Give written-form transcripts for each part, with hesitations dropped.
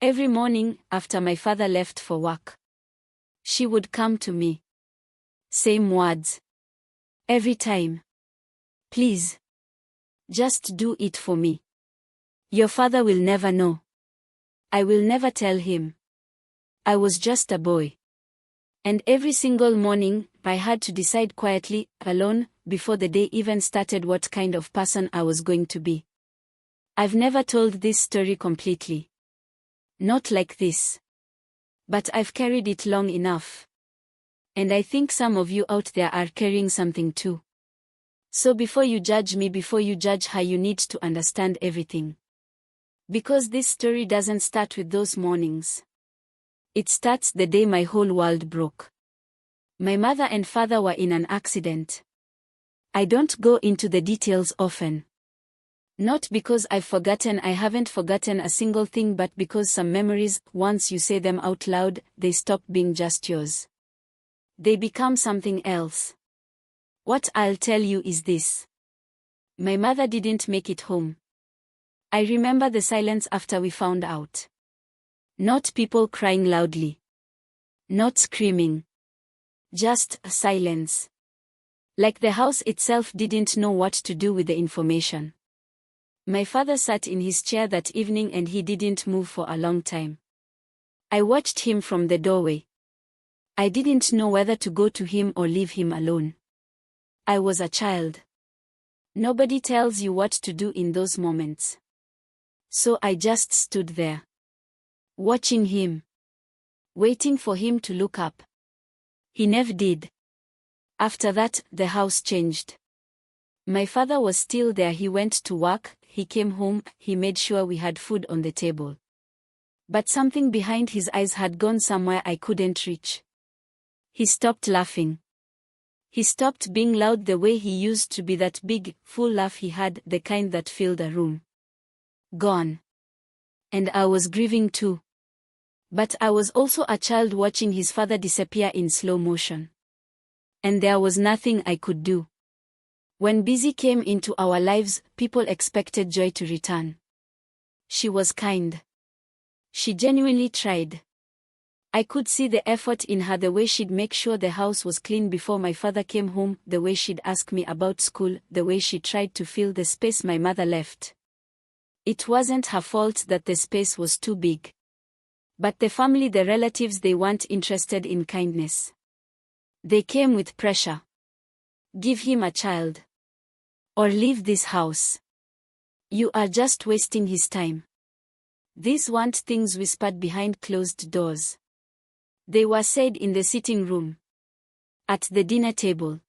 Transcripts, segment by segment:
Every morning, after my father left for work, she would come to me. Same words. Every time. Please. Just do it for me. Your father will never know. I will never tell him. I was just a boy. And every single morning, I had to decide quietly, alone, before the day even started what kind of person I was going to be. I've never told this story completely. Not like this. But I've carried it long enough. And I think some of you out there are carrying something too. So before you judge me, before you judge her, you need to understand everything. Because this story doesn't start with those mornings. It starts the day my whole world broke. My mother and father were in an accident. I don't go into the details often. Not because I've forgotten, I haven't forgotten a single thing, but because some memories, once you say them out loud, they stop being just yours. They become something else. What I'll tell you is this. My mother didn't make it home. I remember the silence after we found out. Not people crying loudly. Not screaming. Just a silence. Like the house itself didn't know what to do with the information. My father sat in his chair that evening and he didn't move for a long time. I watched him from the doorway. I didn't know whether to go to him or leave him alone. I was a child. Nobody tells you what to do in those moments. So I just stood there. Watching him. Waiting for him to look up. He never did. After that, the house changed. My father was still there. He went to work, he came home, he made sure we had food on the table. But something behind his eyes had gone somewhere I couldn't reach. He stopped laughing. He stopped being loud the way he used to be, that big, full laugh he had, the kind that filled a room. Gone. And I was grieving too. But I was also a child watching his father disappear in slow motion. And there was nothing I could do. When Bisi came into our lives, people expected joy to return. She was kind. She genuinely tried. I could see the effort in her, the way she'd make sure the house was clean before my father came home, the way she'd ask me about school, the way she tried to fill the space my mother left. It wasn't her fault that the space was too big. But the family, the relatives, they weren't interested in kindness. They came with pressure. Give him a child. Or leave this house. You are just wasting his time. These weren't things whispered behind closed doors. They were said in the sitting room. At the dinner table.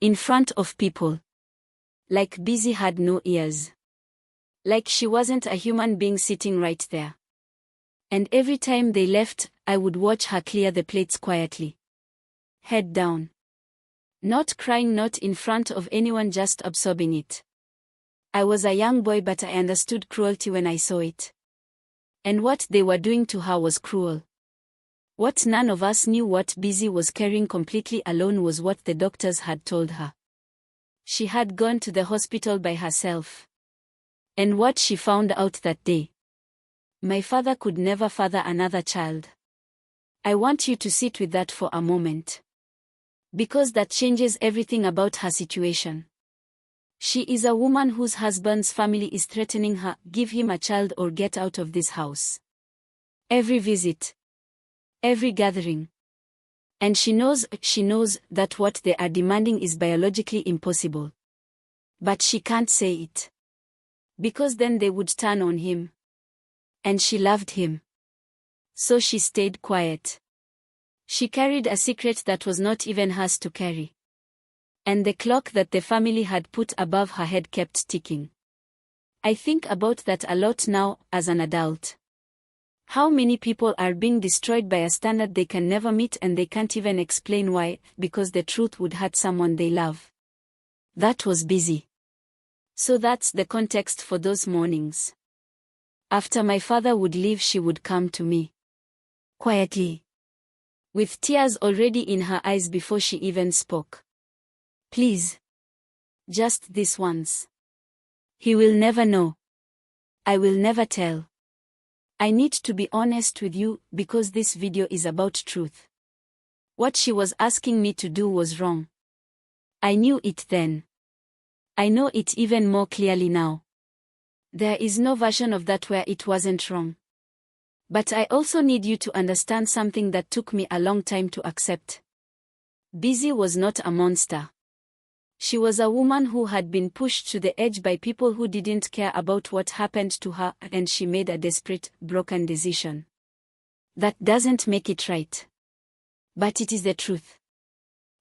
In front of people. Like Bisi had no ears. Like she wasn't a human being sitting right there. And every time they left, I would watch her clear the plates quietly. Head down. Not crying, not in front of anyone, just absorbing it. I was a young boy, but I understood cruelty when I saw it. And what they were doing to her was cruel. What none of us knew, what Bisi was carrying completely alone, was what the doctors had told her. She had gone to the hospital by herself. And what she found out that day. My father could never father another child. I want you to sit with that for a moment. Because that changes everything about her situation. She is a woman whose husband's family is threatening her, give him a child or get out of this house. Every visit. Every gathering. And she knows that what they are demanding is biologically impossible. But she can't say it. Because then they would turn on him. And she loved him. So she stayed quiet. She carried a secret that was not even hers to carry. And the clock that the family had put above her head kept ticking. I think about that a lot now, as an adult. How many people are being destroyed by a standard they can never meet, and they can't even explain why, because the truth would hurt someone they love. That was Bisi. So that's the context for those mornings. After my father would leave, she would come to me. Quietly. With tears already in her eyes before she even spoke. Please. Just this once. He will never know. I will never tell. I need to be honest with you because this video is about truth. What she was asking me to do was wrong. I knew it then. I know it even more clearly now. There is no version of that where it wasn't wrong. But I also need you to understand something that took me a long time to accept. Bisi was not a monster. She was a woman who had been pushed to the edge by people who didn't care about what happened to her, and she made a desperate, broken decision. That doesn't make it right. But it is the truth.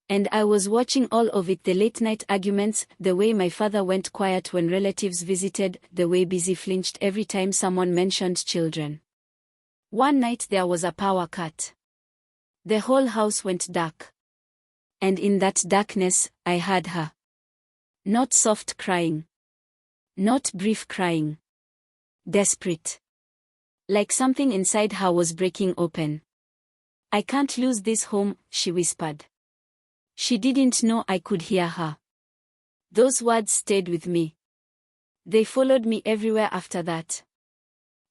And I was watching all of it, the late-night arguments, the way my father went quiet when relatives visited, the way Bisi flinched every time someone mentioned children. One night there was a power cut. The whole house went dark. And in that darkness, I heard her. Not soft crying. Not brief crying. Desperate. Like something inside her was breaking open. I can't lose this home, she whispered. She didn't know I could hear her. Those words stayed with me. They followed me everywhere after that.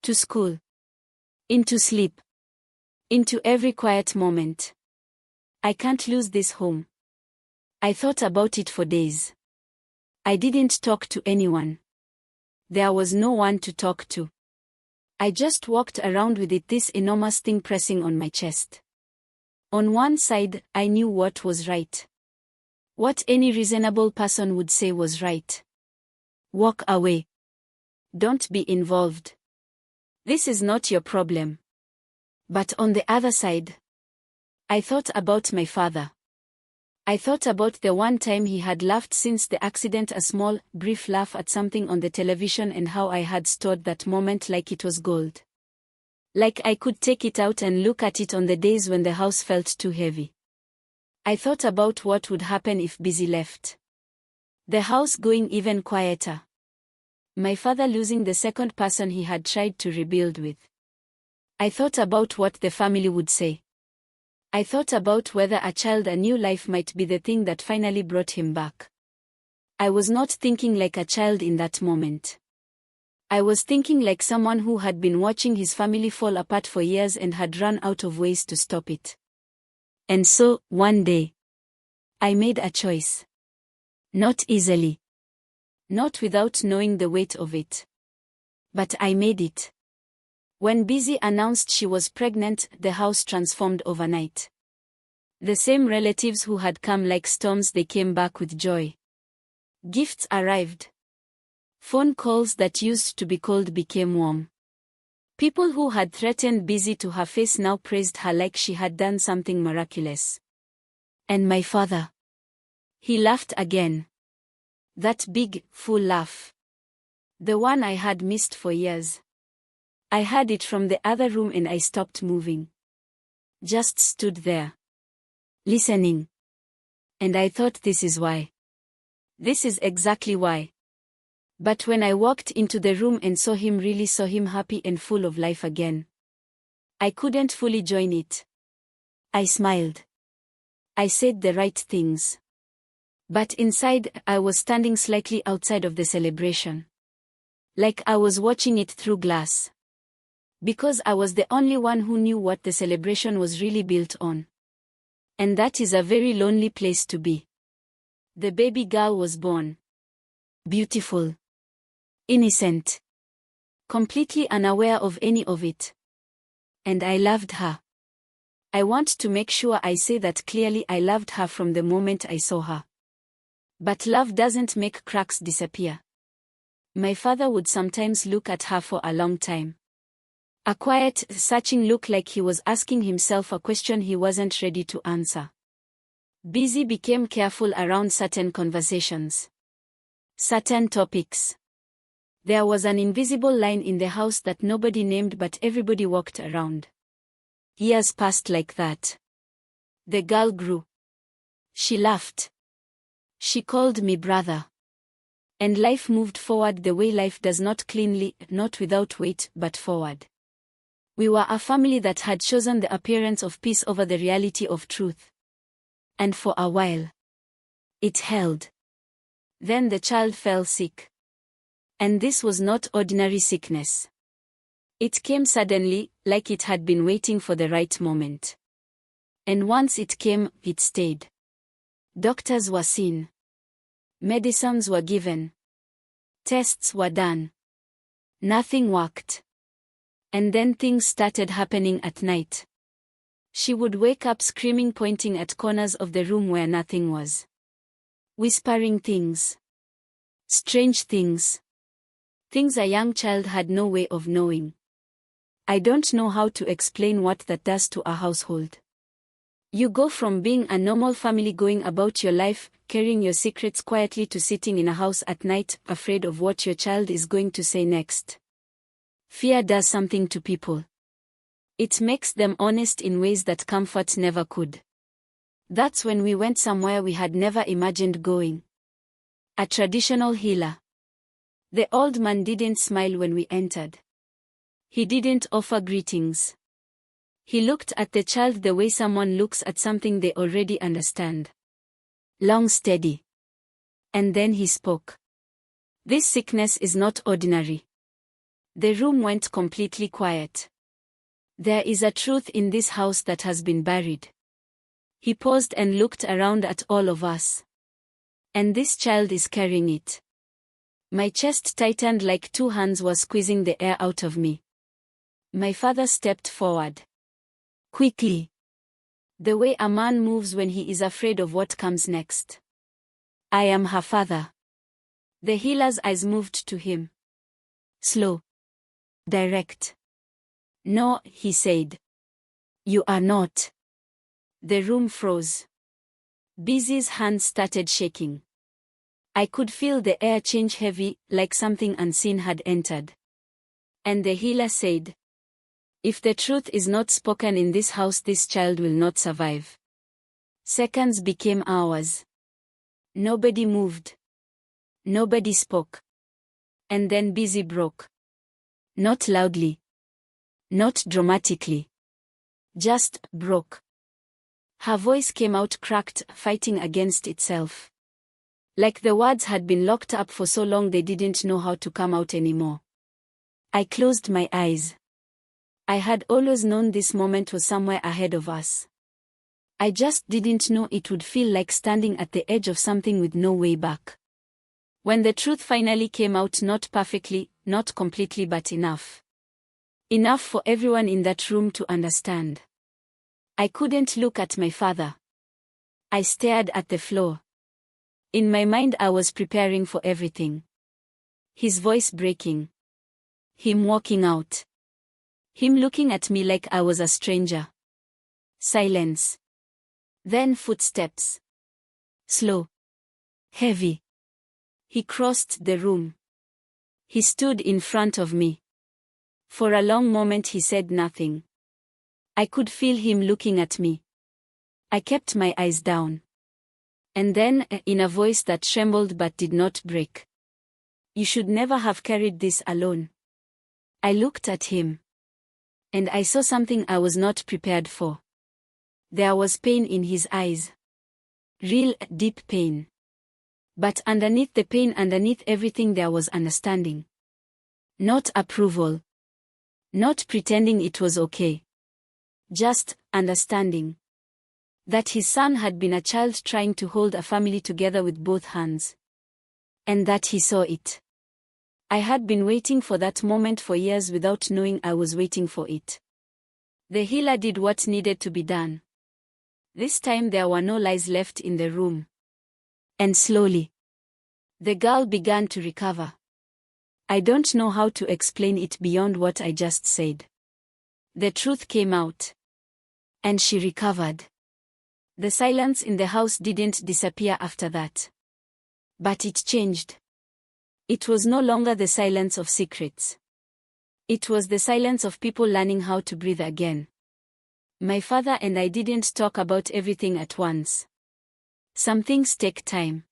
To school. Into sleep. Into every quiet moment. I can't lose this home. I thought about it for days. I didn't talk to anyone. There was no one to talk to. I just walked around with it, this enormous thing pressing on my chest. On one side, I knew what was right. What any reasonable person would say was right. Walk away. Don't be involved. This is not your problem. But on the other side, I thought about my father. I thought about the one time he had laughed since the accident, a small, brief laugh at something on the television, and how I had stored that moment like it was gold. Like I could take it out and look at it on the days when the house felt too heavy. I thought about what would happen if Bisi left. The house going even quieter. My father losing the second person he had tried to rebuild with. I thought about what the family would say. I thought about whether a new life might be the thing that finally brought him back. I was not thinking like a child in that moment. I was thinking like someone who had been watching his family fall apart for years and had run out of ways to stop it. And so, one day, I made a choice. Not easily. Not without knowing the weight of it. But I made it. When Bisi announced she was pregnant, the house transformed overnight. The same relatives who had come like storms, they came back with joy. Gifts arrived. Phone calls that used to be cold became warm. People who had threatened Bisi to her face now praised her like she had done something miraculous. And my father. He laughed again. That big, full laugh. The one I had missed for years. I heard it from the other room and I stopped moving. Just stood there. Listening. And I thought, this is why. This is exactly why. But when I walked into the room and saw him happy and full of life again, I couldn't fully join it. I smiled. I said the right things. But inside, I was standing slightly outside of the celebration. Like I was watching it through glass. Because I was the only one who knew what the celebration was really built on. And that is a very lonely place to be. The baby girl was born. Beautiful. Innocent. Completely unaware of any of it. And I loved her. I want to make sure I say that clearly. I loved her from the moment I saw her. But love doesn't make cracks disappear. My father would sometimes look at her for a long time. A quiet, searching look, like he was asking himself a question he wasn't ready to answer. Bisi became careful around certain conversations. Certain topics. There was an invisible line in the house that nobody named but everybody walked around. Years passed like that. The girl grew. She laughed. She called me brother. And life moved forward the way life does, not cleanly, not without weight, but forward. We were a family that had chosen the appearance of peace over the reality of truth. And for a while, it held. Then the child fell sick. And this was not ordinary sickness. It came suddenly, like it had been waiting for the right moment. And once it came, it stayed. Doctors were seen. Medicines were given. Tests were done. Nothing worked. And then things started happening at night. She would wake up screaming, pointing at corners of the room where nothing was. Whispering things. Strange things. Things a young child had no way of knowing. I don't know how to explain what that does to a household. You go from being a normal family going about your life, carrying your secrets quietly, to sitting in a house at night, afraid of what your child is going to say next. Fear does something to people. It makes them honest in ways that comfort never could. That's when we went somewhere we had never imagined going. A traditional healer. The old man didn't smile when we entered. He didn't offer greetings. He looked at the child the way someone looks at something they already understand. Long, steady. And then he spoke. This sickness is not ordinary. The room went completely quiet. There is a truth in this house that has been buried. He paused and looked around at all of us. And this child is carrying it. My chest tightened like two hands were squeezing the air out of me. My father stepped forward. Quickly. The way a man moves when he is afraid of what comes next. I am her father. The healer's eyes moved to him. Slow. Direct. No, he said. You are not. The room froze. Bisi's hands started shaking. I could feel the air change heavy, like something unseen had entered. And the healer said, if the truth is not spoken in this house, this child will not survive. Seconds became hours. Nobody moved. Nobody spoke. And then Bisi broke. Not loudly. Not dramatically. Just broke. Her voice came out cracked, fighting against itself. Like the words had been locked up for so long they didn't know how to come out anymore. I closed my eyes. I had always known this moment was somewhere ahead of us. I just didn't know it would feel like standing at the edge of something with no way back. When the truth finally came out, not perfectly, not completely, but enough. Enough for everyone in that room to understand. I couldn't look at my father. I stared at the floor. In my mind I was preparing for everything. His voice breaking. Him walking out. Him looking at me like I was a stranger. Silence. Then footsteps. Slow. Heavy. He crossed the room. He stood in front of me. For a long moment he said nothing. I could feel him looking at me. I kept my eyes down. And then, in a voice that trembled but did not break. You should never have carried this alone. I looked at him. And I saw something I was not prepared for. There was pain in his eyes. Real, deep pain. But underneath the pain, underneath everything, there was understanding. Not approval. Not pretending it was okay. Just understanding. That his son had been a child trying to hold a family together with both hands. And that he saw it. I had been waiting for that moment for years without knowing I was waiting for it. The healer did what needed to be done. This time there were no lies left in the room. And slowly, the girl began to recover. I don't know how to explain it beyond what I just said. The truth came out. And she recovered. The silence in the house didn't disappear after that. But it changed. It was no longer the silence of secrets. It was the silence of people learning how to breathe again. My father and I didn't talk about everything at once. Some things take time.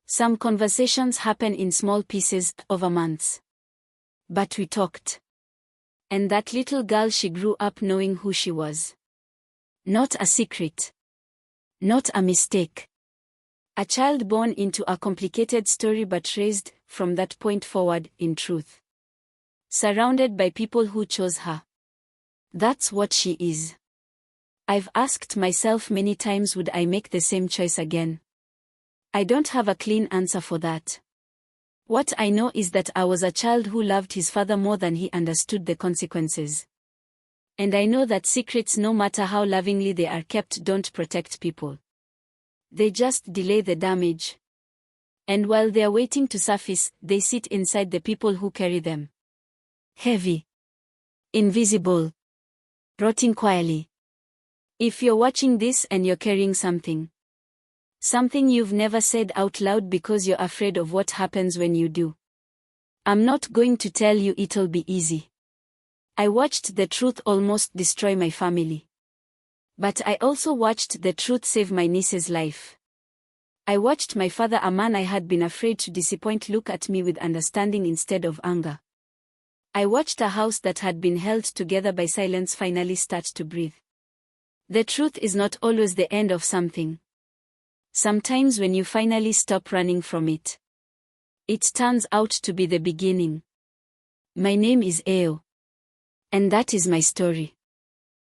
Some conversations happen in small pieces, over months. But we talked. And that little girl, she grew up knowing who she was. Not a secret. Not a mistake. A child born into a complicated story but raised, from that point forward, in truth. Surrounded by people who chose her. That's what she is. I've asked myself many times, would I make the same choice again? I don't have a clean answer for that. What I know is that I was a child who loved his father more than he understood the consequences. And I know that secrets, no matter how lovingly they are kept, don't protect people. They just delay the damage. And while they are waiting to surface, they sit inside the people who carry them. Heavy. Invisible. Rotting quietly. If you're watching this and you're carrying something you've never said out loud because you're afraid of what happens when you do, I'm not going to tell you it'll be easy. I watched the truth almost destroy my family. But I also watched the truth save my niece's life. I watched my father, a man I had been afraid to disappoint, look at me with understanding instead of anger. I watched a house that had been held together by silence finally start to breathe. The truth is not always the end of something. Sometimes when you finally stop running from it, it turns out to be the beginning. My name is Eo. And that is my story.